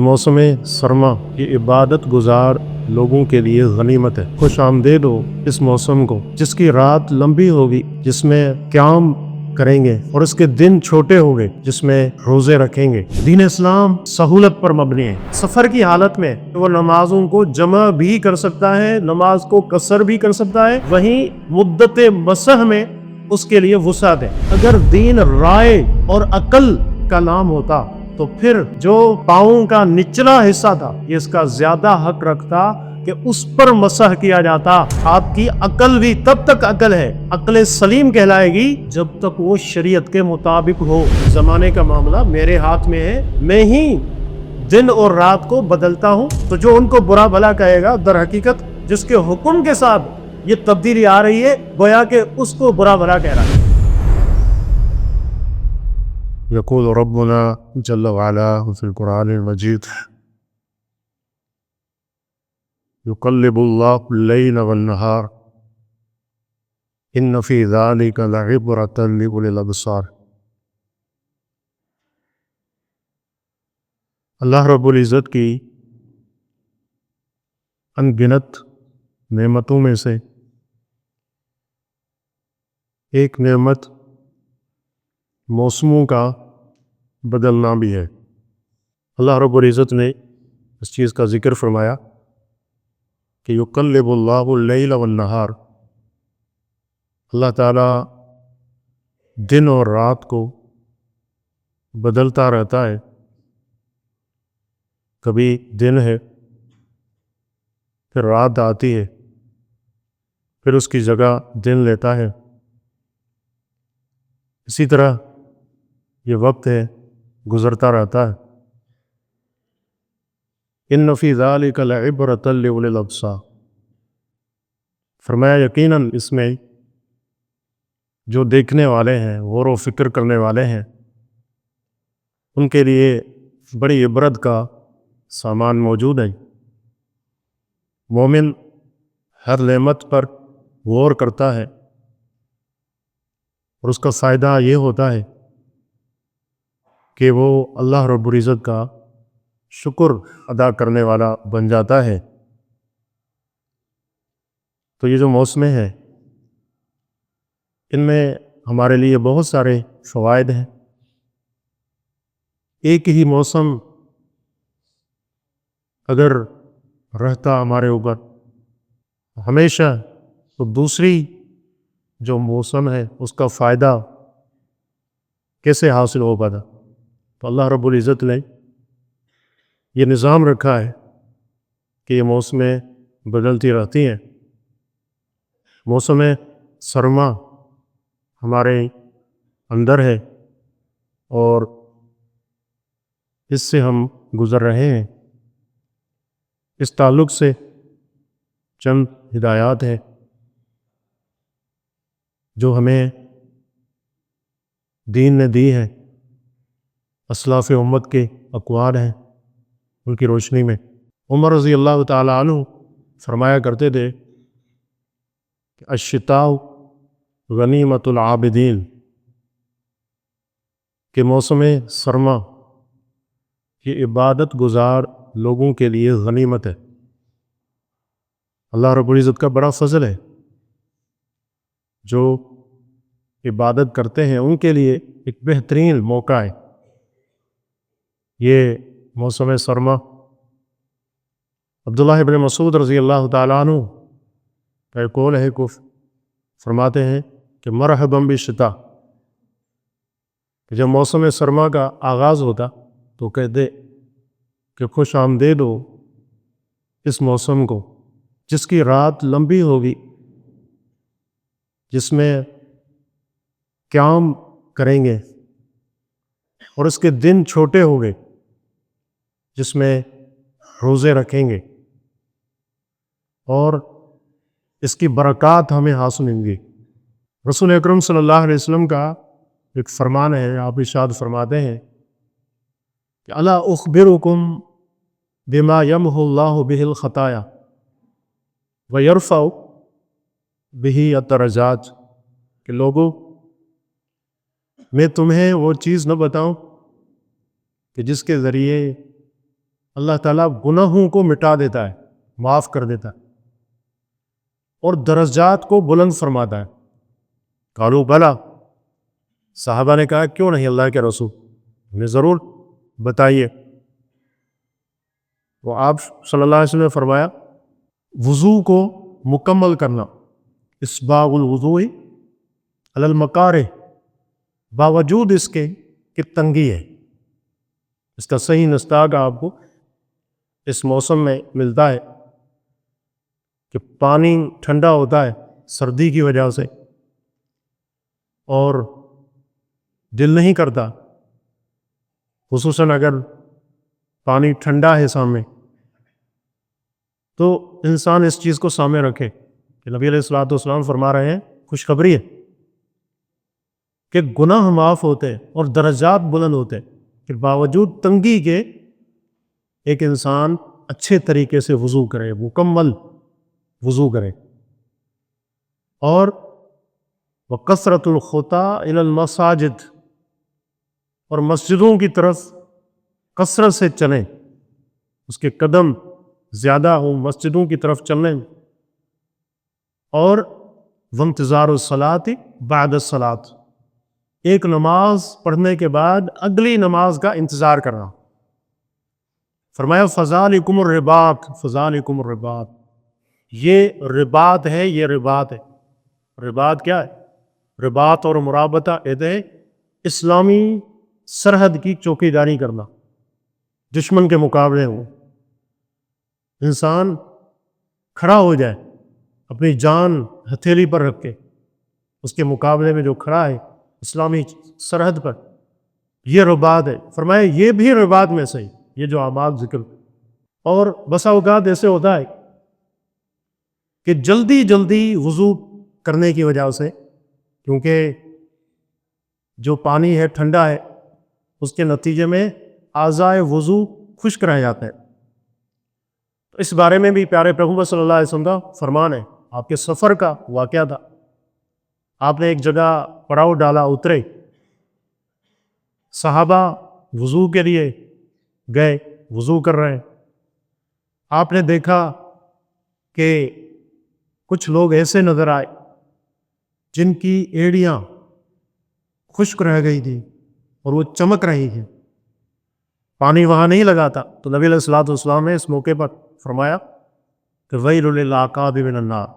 موسم سرما یہ عبادت گزار لوگوں کے لیے غنیمت ہے۔ خوش آمدید ہو اس موسم کو جس کی رات لمبی ہوگی، جس میں قیام کریں گے، اور اس کے دن چھوٹے ہوں گے جس میں روزے رکھیں گے۔ دین اسلام سہولت پر مبنی ہے۔ سفر کی حالت میں وہ نمازوں کو جمع بھی کر سکتا ہے، نماز کو قصر بھی کر سکتا ہے، وہیں مدت مسح میں اس کے لیے وسعت ہے۔ اگر دین رائے اور عقل کا نام ہوتا تو پھر جو پاؤں کا نچلا حصہ تھا یہ اس کا زیادہ حق رکھتا کہ اس پر مسح کیا جاتا۔ آپ کی عقل بھی تب تک عقل ہے، عقل سلیم کہلائے گی جب تک وہ شریعت کے مطابق ہو۔ زمانے کا معاملہ میرے ہاتھ میں ہے، میں ہی دن اور رات کو بدلتا ہوں، تو جو ان کو برا بھلا کہے گا، در حقیقت جس کے حکم کے ساتھ یہ تبدیلی آ رہی ہے گویا کہ اس کو برا بھلا کہہ رہا ہے۔ یقول ربنا جل وعلا فی القرآن المجید یقلب اللہ اللیل والنہار ان فی ذلک لعبرۃ لأولی الابصار۔ اللہ رب العزت کی ان گنت نعمتوں میں سے ایک نعمت موسموں کا بدلنا بھی ہے۔ اللہ رب العزت نے اس چیز کا ذکر فرمایا کہ یقلب اللہ اللیل والنہار، اللہ تعالیٰ دن اور رات کو بدلتا رہتا ہے۔ کبھی دن ہے، پھر رات آتی ہے، پھر اس کی جگہ دن لیتا ہے۔ اسی طرح یہ وقت ہے، گزرتا رہتا ہے۔ ان فی ذلک لعبرۃ لأولی الابصار، فرمایا یقیناً اس میں جو دیکھنے والے ہیں، غور و فکر کرنے والے ہیں، ان کے لیے بڑی عبرت کا سامان موجود ہے۔ مومن ہر نعمت پر غور کرتا ہے اور اس کا فائدہ یہ ہوتا ہے کہ وہ اللہ رب العزت کا شکر ادا کرنے والا بن جاتا ہے۔ تو یہ جو موسم ہے، ان میں ہمارے لیے بہت سارے فوائد ہیں۔ ایک ہی موسم اگر رہتا ہمارے اوپر ہمیشہ، تو دوسری جو موسم ہے اس کا فائدہ کیسے حاصل ہو پاتا؟ تو اللہ رب العزت نے یہ نظام رکھا ہے کہ یہ موسمیں بدلتی رہتی ہیں۔ موسم سرما ہمارے اندر ہے اور اس سے ہم گزر رہے ہیں۔ اس تعلق سے چند ہدایات ہیں جو ہمیں دین نے دی ہے، اسلاف امت کے اقوال ہیں، ان کی روشنی میں۔ عمر رضی اللہ تعالیٰ عنہ فرمایا کرتے تھے کہ الشتاء غنیمت العابدین، کہ موسم سرما یہ عبادت گزار لوگوں کے لیے غنیمت ہے۔ اللہ رب العزت کا بڑا فضل ہے، جو عبادت کرتے ہیں ان کے لیے ایک بہترین موقع ہے یہ موسم سرما۔ عبداللہ ابن مسعود رضی اللہ تعالیٰ عنہ کا ایک قول ہے، فرماتے ہیں کہ مرحبا بالشتاء، کہ جب موسم سرما کا آغاز ہوتا تو کہتے کہ خوش آمدید ہو اس موسم کو جس کی رات لمبی ہوگی، جس میں قیام کریں گے، اور اس کے دن چھوٹے ہوں گے جس میں روزے رکھیں گے، اور اس کی برکات ہمیں حاصل ہوں گی۔ رسول اکرم صلی اللہ علیہ وسلم کا ایک فرمان ہے، آپ ارشاد فرماتے ہیں کہ الا اخبرکم بما یمحو اللہ بہ الخطایا ویرفع بہ الدرجات، کہ لوگوں میں تمہیں وہ چیز نہ بتاؤں کہ جس کے ذریعے اللہ تعالیٰ گناہوں کو مٹا دیتا ہے، معاف کر دیتا ہے اور درجات کو بلند فرماتا ہے۔ قالوا بلا، صحابہ نے کہا کیوں نہیں اللہ کے رسول، ہمیں ضرور بتائیے۔ وہ آپ صلی اللہ علیہ وسلم نے فرمایا وضو کو مکمل کرنا، اسباغ الوضوء علی المکارہ، باوجود اس کے کہ تنگی ہے۔ اس کا صحیح مصداق آپ کو اس موسم میں ملتا ہے کہ پانی ٹھنڈا ہوتا ہے سردی کی وجہ سے اور دل نہیں کرتا، خصوصاً اگر پانی ٹھنڈا ہے سامنے، تو انسان اس چیز کو سامنے رکھے کہ نبی علیہ الصلوۃ والسلام فرما رہے ہیں، خوشخبری ہے کہ گناہ معاف ہوتے اور درجات بلند ہوتے کہ باوجود تنگی کے ایک انسان اچھے طریقے سے وضو کرے، مکمل وضو کرے۔ اور وَكَثْرَةُ الْخُطَىٰ إِلَى الْمَسَاجِدِ، اور مسجدوں کی طرف کثرت سے چلیں، اس کے قدم زیادہ ہوں مسجدوں کی طرف چلنے میں۔ اور وانتظار الصلاۃ بعد الصلاۃ، ایک نماز پڑھنے کے بعد اگلی نماز کا انتظار کرنا۔ فرمایا فذالکم الرباط، فذالکم الرباط، یہ رباط ہے، یہ رباط ہے۔ رباط کیا ہے؟ رباط اور مرابطہ کہتے ہیں اسلامی سرحد کی چوکی داری کرنا، دشمن کے مقابلے ہو، انسان کھڑا ہو جائے اپنی جان ہتھیلی پر رکھ کے، اس کے مقابلے میں جو کھڑا ہے اسلامی سرحد پر، یہ رباط ہے۔ فرمایا یہ بھی رباط میں سے یہ جو اعمال ذکر۔ اور بسا اوقات ایسے ہوتا ہے کہ جلدی جلدی وضو کرنے کی وجہ سے، کیونکہ جو پانی ہے ٹھنڈا ہے، اس کے نتیجے میں اعضائے وضو خشک رہ جاتے ہیں۔ تو اس بارے میں بھی پیارے پیغمبر صلی اللہ علیہ وسلم کا فرمان ہے۔ آپ کے سفر کا واقعہ تھا، آپ نے ایک جگہ پڑاؤ ڈالا، اترے، صحابہ وضو کے لیے گئے، وضو کر رہے ہیں، آپ نے دیکھا کہ کچھ لوگ ایسے نظر آئے جن کی ایڑیاں خشک رہ گئی تھی اور وہ چمک رہی تھی، پانی وہاں نہیں لگا تھا۔ تو نبی علیہ الصلوۃ والسلام نے اس موقع پر فرمایا کہ ویل للعقاب من النار،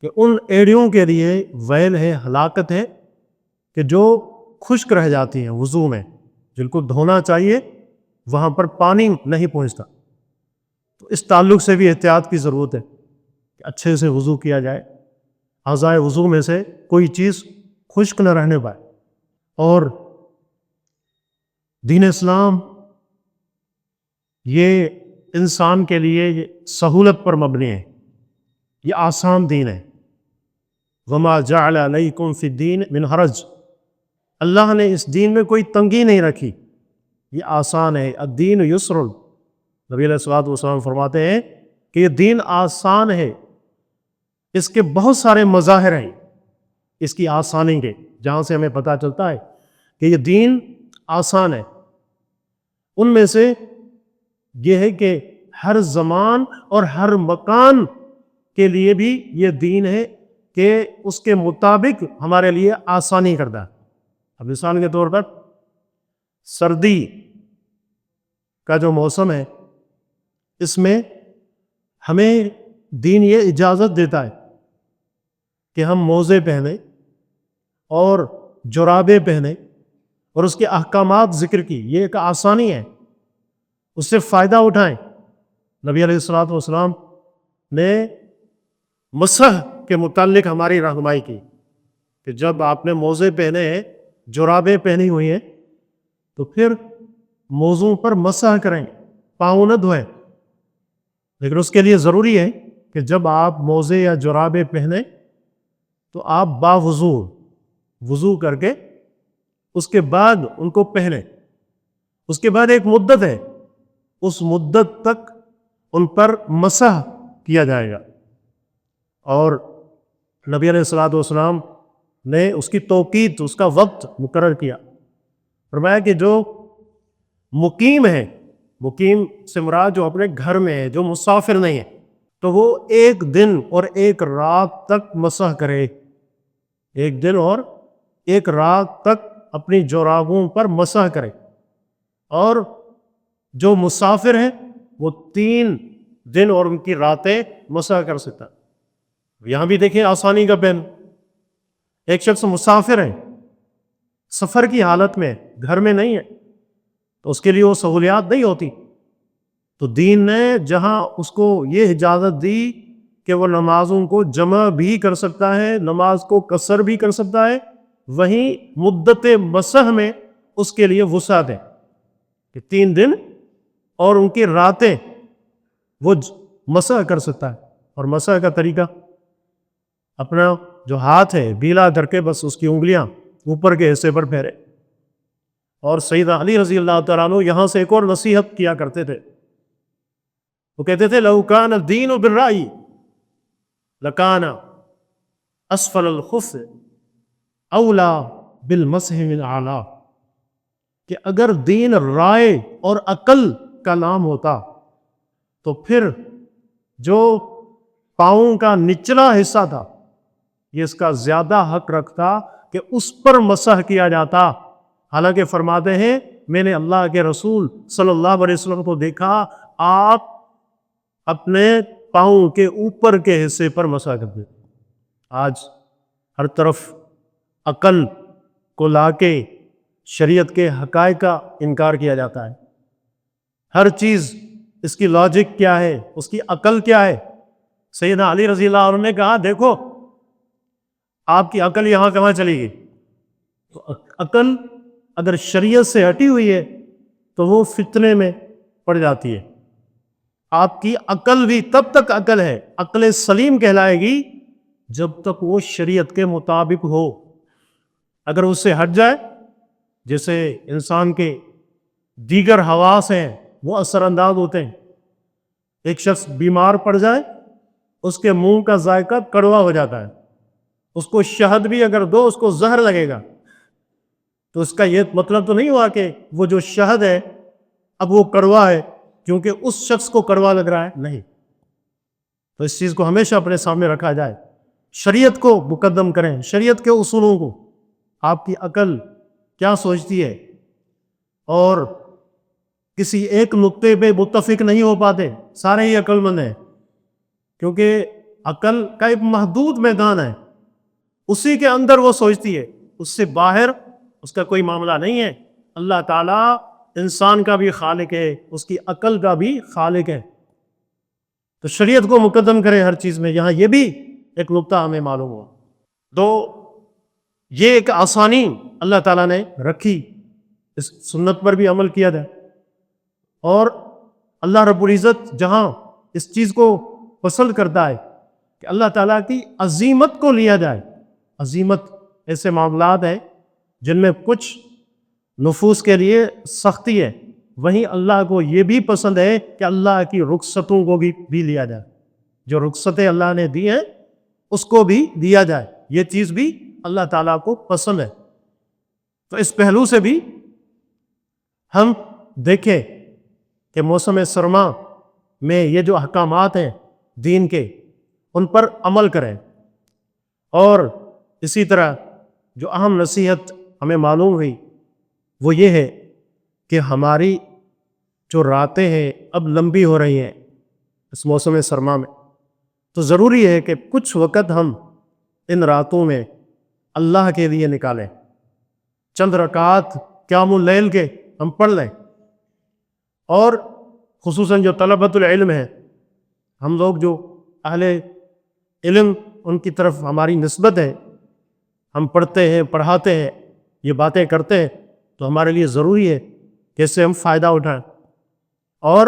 کہ ان ایڑیوں کے لیے ویل ہے، ہلاکت ہے، کہ جو خشک رہ جاتی ہیں وضو میں، جن کو دھونا چاہیے وہاں پر پانی نہیں پہنچتا۔ تو اس تعلق سے بھی احتیاط کی ضرورت ہے کہ اچھے سے وضو کیا جائے، اعضائے وضو میں سے کوئی چیز خشک نہ رہنے پائے۔ اور دین اسلام یہ انسان کے لیے سہولت پر مبنی ہے، یہ آسان دین ہے۔ وَمَا جَعَلَ عَلَيْكُمْ فِي الدِّينِ مِنْ حَرَجٍ، اللہ نے اس دین میں کوئی تنگی نہیں رکھی، یہ آسان ہے۔ الدین یسر، نبی علیہ الصلوۃ والسلام فرماتے ہیں کہ یہ دین آسان ہے، اس کے بہت سارے مظاہر ہیں اس کی آسانی کے، جہاں سے ہمیں پتہ چلتا ہے کہ یہ دین آسان ہے۔ ان میں سے یہ ہے کہ ہر زمان اور ہر مکان کے لیے بھی یہ دین ہے کہ اس کے مطابق ہمارے لیے آسانی کرتا ہے۔ اب مثال کے طور پر سردی کا جو موسم ہے، اس میں ہمیں دین یہ اجازت دیتا ہے کہ ہم موزے پہنیں اور جرابیں پہنیں، اور اس کے احکامات ذکر کی، یہ ایک آسانی ہے، اس سے فائدہ اٹھائیں۔ نبی علیہ الصلوۃ والسلام نے مسح کے متعلق ہماری رہنمائی کی کہ جب آپ نے موزے پہنے ہیں، جرابیں پہنی ہوئی ہیں، تو پھر موزوں پر مسح کریں، پاؤں نہ دھوئیں۔ لیکن اس کے لیے ضروری ہے کہ جب آپ موزے یا جرابیں پہنیں تو آپ باوضو وضو کر کے اس کے بعد ان کو پہنیں۔ اس کے بعد ایک مدت ہے، اس مدت تک ان پر مسح کیا جائے گا، اور نبی علیہ الصلوۃ والسلام نے اس کی توقیت، اس کا وقت مقرر کیا۔ فرمایا کہ جو مقیم ہے مقیم سے مراد جو اپنے گھر میں ہے، جو مسافر نہیں ہے، تو وہ ایک دن اور ایک رات تک مسح کرے، ایک دن اور ایک رات تک اپنی جورابوں پر مسح کرے۔ اور جو مسافر ہیں وہ 3 دن اور ان کی راتیں مسح کر سکتا ہے۔ یہاں بھی دیکھیں آسانی کا پہلو، ایک شخص مسافر ہے، سفر کی حالت میں، گھر میں نہیں ہے، تو اس کے لیے وہ سہولیات نہیں ہوتی، تو دین نے جہاں اس کو یہ اجازت دی کہ وہ نمازوں کو جمع بھی کر سکتا ہے، نماز کو قصر بھی کر سکتا ہے، وہیں مدت مسح میں اس کے لیے وسعت ہے کہ 3 دن اور ان کی راتیں وہ مسح کر سکتا ہے۔ اور مسح کا طریقہ اپنا جو ہاتھ ہے بیلا کر کے بس اس کی انگلیاں اوپر کے حصے پر پھیرے۔ اور سیدنا علی رضی اللہ تعالیٰ عنہ یہاں سے ایک اور نصیحت کیا کرتے تھے، وہ کہتے تھے لو کان الدین بالرأی لکان اسفل الخف اولا بالمسح من اعلی، کہ اگر دین رائے اور عقل کا نام ہوتا تو پھر جو پاؤں کا نچلا حصہ تھا یہ اس کا زیادہ حق رکھتا کہ اس پر مسح کیا جاتا۔ حالانکہ فرماتے ہیں میں نے اللہ کے رسول صلی اللہ علیہ وسلم کو دیکھا آپ اپنے پاؤں کے اوپر کے حصے پر مسح کرتے۔ آج ہر طرف عقل کو لا کے شریعت کے حقائق کا انکار کیا جاتا ہے، ہر چیز اس کی لاجک کیا ہے، اس کی عقل کیا ہے۔ سیدنا علی رضی اللہ عنہ نے کہا دیکھو آپ کی عقل یہاں کہاں چلی گئی؟ تو عقل اگر شریعت سے ہٹی ہوئی ہے تو وہ فتنے میں پڑ جاتی ہے۔ آپ کی عقل بھی تب تک عقل ہے، عقل سلیم کہلائے گی جب تک وہ شریعت کے مطابق ہو۔ اگر اس سے ہٹ جائے، جیسے انسان کے دیگر حواس ہیں وہ اثر انداز ہوتے ہیں، ایک شخص بیمار پڑ جائے اس کے منہ کا ذائقہ کڑوا ہو جاتا ہے، اس کو شہد بھی اگر دو اس کو زہر لگے گا، تو اس کا یہ مطلب تو نہیں ہوا کہ وہ جو شہد ہے اب وہ کڑوا ہے کیونکہ اس شخص کو کڑوا لگ رہا ہے، نہیں۔ تو اس چیز کو ہمیشہ اپنے سامنے رکھا جائے، شریعت کو مقدم کریں، شریعت کے اصولوں کو۔ آپ کی عقل کیا سوچتی ہے، اور کسی ایک نقطے پہ متفق نہیں ہو پاتے، سارے ہی عقل مند ہیں، کیونکہ عقل کا ایک محدود میدان ہے، اسی کے اندر وہ سوچتی ہے، اس سے باہر اس کا کوئی معاملہ نہیں ہے۔ اللہ تعالیٰ انسان کا بھی خالق ہے، اس کی عقل کا بھی خالق ہے، تو شریعت کو مقدم کریں ہر چیز میں۔ یہاں یہ بھی ایک نقطہ ہمیں معلوم ہوا، تو یہ ایک آسانی اللہ تعالیٰ نے رکھی، اس سنت پر بھی عمل کیا جائے، اور اللہ رب العزت جہاں اس چیز کو پسند کرتا ہے کہ اللہ تعالیٰ کی عظیمت کو لیا جائے۔ عظیمت ایسے معاملات ہیں جن میں کچھ نفوس کے لیے سختی ہے، وہیں اللہ کو یہ بھی پسند ہے کہ اللہ کی رخصتوں کو بھی لیا جائے، جو رخصتیں اللہ نے دی ہیں اس کو بھی دیا جائے، یہ چیز بھی اللہ تعالیٰ کو پسند ہے۔ تو اس پہلو سے بھی ہم دیکھیں کہ موسم سرما میں یہ جو احکامات ہیں دین کے ان پر عمل کریں، اور اسی طرح جو اہم نصیحت ہمیں معلوم ہوئی وہ یہ ہے کہ ہماری جو راتیں ہیں اب لمبی ہو رہی ہیں اس موسم سرما میں، تو ضروری ہے کہ کچھ وقت ہم ان راتوں میں اللہ کے لیے نکالیں، چند رکعات قیام اللیل کے ہم پڑھ لیں، اور خصوصاً جو طلبۃ العلم ہیں، ہم لوگ جو اہل علم ان کی طرف ہماری نسبت ہے، ہم پڑھتے ہیں، پڑھاتے ہیں، یہ باتیں کرتے ہیں، تو ہمارے لیے ضروری ہے کہ اس سے ہم فائدہ اٹھائیں۔ اور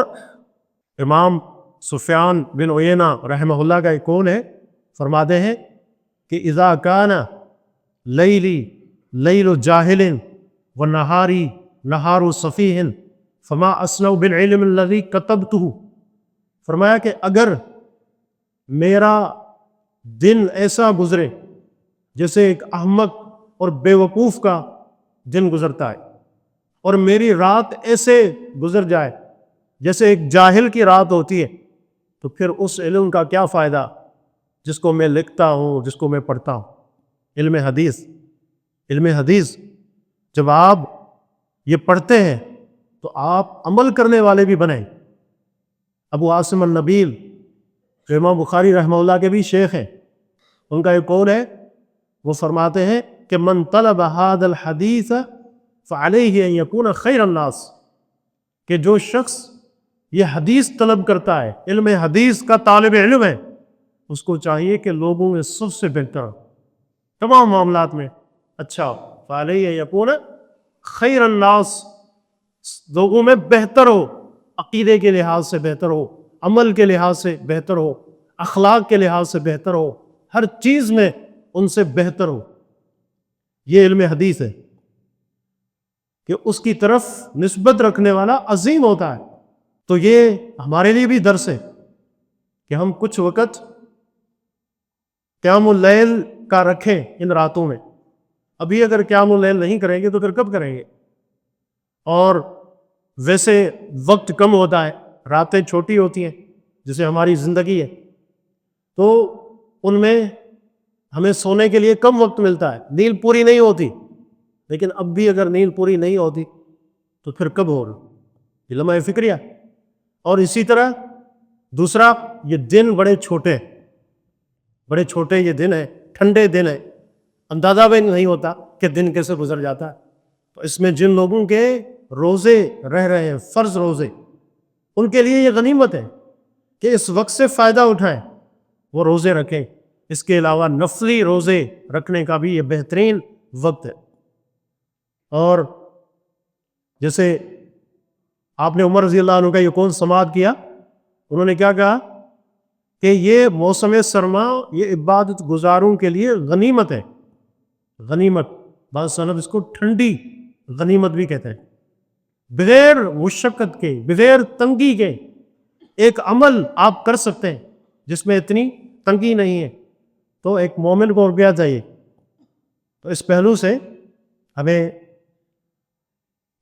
امام سفیان بن عیینہ رحمہ اللہ کا ایک قول ہے، فرماتے ہیں کہ اذا کان لیلی لیل جاہل و نہاری نہار صفیح فما اصنع بالعلم الذی کتبتہ، فرمایا کہ اگر میرا دن ایسا گزرے جیسے ایک احمق اور بے وقوف کا دن گزرتا ہے، اور میری رات ایسے گزر جائے جیسے ایک جاہل کی رات ہوتی ہے تو پھر اس علم کا کیا فائدہ جس کو میں لکھتا ہوں، جس کو میں پڑھتا ہوں؟ علم حدیث، علم حدیث جب آپ یہ پڑھتے ہیں تو آپ عمل کرنے والے بھی بنیں۔ ابو عاصم النبیل جو امام بخاری رحمہ اللہ کے بھی شیخ ہیں، ان کا ایک قول ہے، وہ فرماتے ہیں کہ من طلب هذا الحدیث فعلیہ ان یکون خیر الناس، کہ جو شخص یہ حدیث طلب کرتا ہے، علم حدیث کا طالب علم ہے، اس کو چاہیے کہ لوگوں میں سب سے بہتر ہو، تمام معاملات میں اچھا ہو۔ فعلیہ ان یکون خیر الناس، لوگوں میں بہتر ہو، عقیدے کے لحاظ سے بہتر ہو، عمل کے لحاظ سے بہتر ہو، اخلاق کے لحاظ سے بہتر ہو، ہر چیز میں ان سے بہتر ہو۔ یہ علم حدیث ہے کہ اس کی طرف نسبت رکھنے والا عظیم ہوتا ہے۔ تو یہ ہمارے لیے بھی درس ہے کہ ہم کچھ وقت قیام اللیل کا رکھیں ان راتوں میں۔ ابھی اگر قیام اللیل نہیں کریں گے تو پھر کب کریں گے؟ اور ویسے وقت کم ہوتا ہے، راتیں چھوٹی ہوتی ہیں جیسے ہماری زندگی ہے، تو ان میں ہمیں سونے کے لیے کم وقت ملتا ہے، نیند پوری نہیں ہوتی۔ لیکن اب بھی اگر نیند پوری نہیں ہوتی تو پھر کب ہوگا؟ یہ لمحہ فکریہ۔ اور اسی طرح دوسرا، یہ دن بڑے چھوٹے یہ دن ہیں، ٹھنڈے دن ہیں، اندازہ بھی نہیں ہوتا کہ دن کیسے گزر جاتا ہے۔ تو اس میں جن لوگوں کے روزے رہ رہے ہیں، فرض روزے، ان کے لیے یہ غنیمت ہے کہ اس وقت سے فائدہ اٹھائیں، وہ روزے رکھیں۔ اس کے علاوہ نفلی روزے رکھنے کا بھی یہ بہترین وقت ہے۔ اور جیسے آپ نے عمر رضی اللہ عنہ کا یہ کون سماعت کیا، انہوں نے کیا کہا کہ یہ موسم سرما یہ عبادت گزاروں کے لیے غنیمت ہے۔ غنیمت، بعض سلف اس کو ٹھنڈی غنیمت بھی کہتے ہیں۔ بغیر مشقت کے، بغیر تنگی کے ایک عمل آپ کر سکتے ہیں جس میں اتنی تنگی نہیں ہے، تو ایک مومن کو کیا چاہیے؟ تو اس پہلو سے ہمیں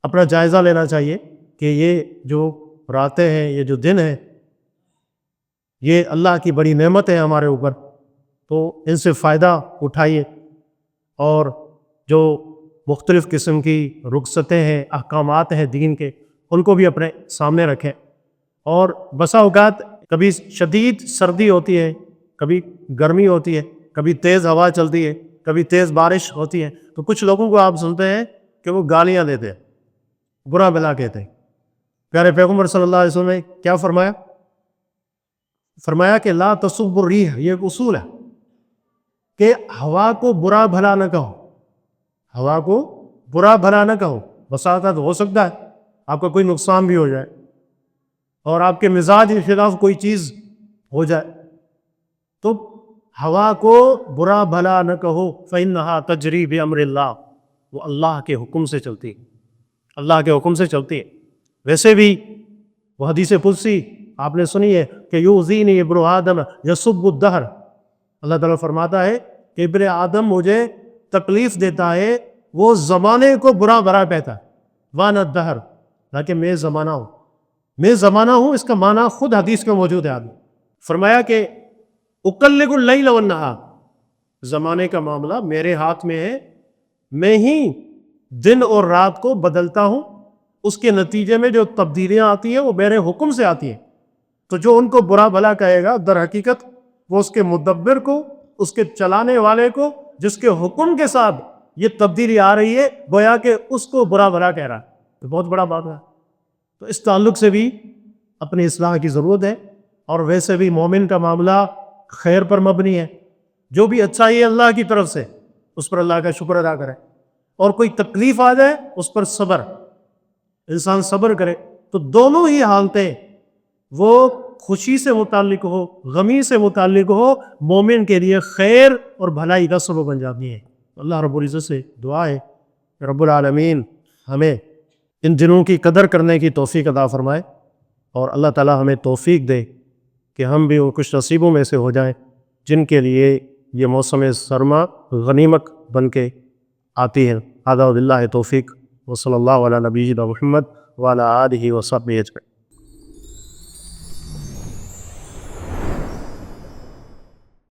اپنا جائزہ لینا چاہیے کہ یہ جو راتیں ہیں، یہ جو دن ہیں، یہ اللہ کی بڑی نعمت ہے ہمارے اوپر، تو ان سے فائدہ اٹھائیے، اور جو مختلف قسم کی رخصتیں ہیں، احکامات ہیں دین کے، ان کو بھی اپنے سامنے رکھیں۔ اور بسا اوقات کبھی شدید سردی ہوتی ہے، کبھی گرمی ہوتی ہے، کبھی تیز ہوا چلتی ہے، کبھی تیز بارش ہوتی ہے، تو کچھ لوگوں کو آپ سنتے ہیں کہ وہ گالیاں دیتے ہیں، برا بھلا کہتے ہیں۔ پیارے پیغمبر صلی اللہ علیہ وسلم نے کیا فرمایا؟ فرمایا کہ لا تسب الریح، یہ ایک اصول ہے کہ ہوا کو برا بھلا نہ کہو، ہوا کو برا بھلا نہ کہو۔ بسا اوقات ہو سکتا ہے آپ کا کوئی نقصان بھی ہو جائے اور آپ کے مزاج کے خلاف کوئی چیز ہو جائے، تو ہوا کو برا بھلا نہ کہو، فإنها تجری بأمر اللہ، وہ اللہ کے حکم سے چلتی ہے، اللہ کے حکم سے چلتی ہے۔ ویسے بھی وہ حدیث قدسی آپ نے سنی ہے کہ یؤذینی ابن آدم یسب الدہر، اللہ تعالیٰ فرماتا ہے کہ ابن آدم مجھے تکلیف دیتا ہے، وہ زمانے کو برا بھلا کہتا ہے، وانا الدہر، تاکہ میں زمانہ ہوں، میں زمانہ ہوں۔ اس کا معنی خود حدیث میں موجود ہے۔ آدمی فرمایا کہ اقلب اللیل والنہار، زمانے کا معاملہ میرے ہاتھ میں ہے، میں ہی دن اور رات کو بدلتا ہوں، اس کے نتیجے میں جو تبدیلیاں آتی ہیں وہ میرے حکم سے آتی ہیں۔ تو جو ان کو برا بھلا کہے گا، در حقیقت وہ اس کے مدبر کو، اس کے چلانے والے کو، جس کے حکم کے ساتھ یہ تبدیلی آ رہی ہے، گویا کہ اس کو برا بھلا کہہ رہا ہے۔ تو بہت بڑا بات ہے۔ تو اس تعلق سے بھی اپنی اصلاح کی ضرورت ہے، اور ویسے بھی مومن کا معاملہ خیر پر مبنی ہے۔ جو بھی اچھائی ہے اللہ کی طرف سے، اس پر اللہ کا شکر ادا کرے، اور کوئی تکلیف آ جائے اس پر صبر، انسان صبر کرے، تو دونوں ہی حالتیں، وہ خوشی سے متعلق ہو، غمی سے متعلق ہو، مومن کے لیے خیر اور بھلائی کا سبب بن جاتی ہے۔ اللہ رب العزت سے دعا ہے کہ رب العالمین ہمیں ان دنوں کی قدر کرنے کی توفیق عطا فرمائے، اور اللہ تعالی ہمیں توفیق دے کہ ہم بھی ان خوش نصیبوں میں سے ہو جائیں جن کے لیے یہ موسم سرما غنیمت بن کے آتی ہے۔ ھذا وباللہ توفیق، وصلی اللہ علی نبینا محمد وعلی آلہ وصحبہ اجمعین۔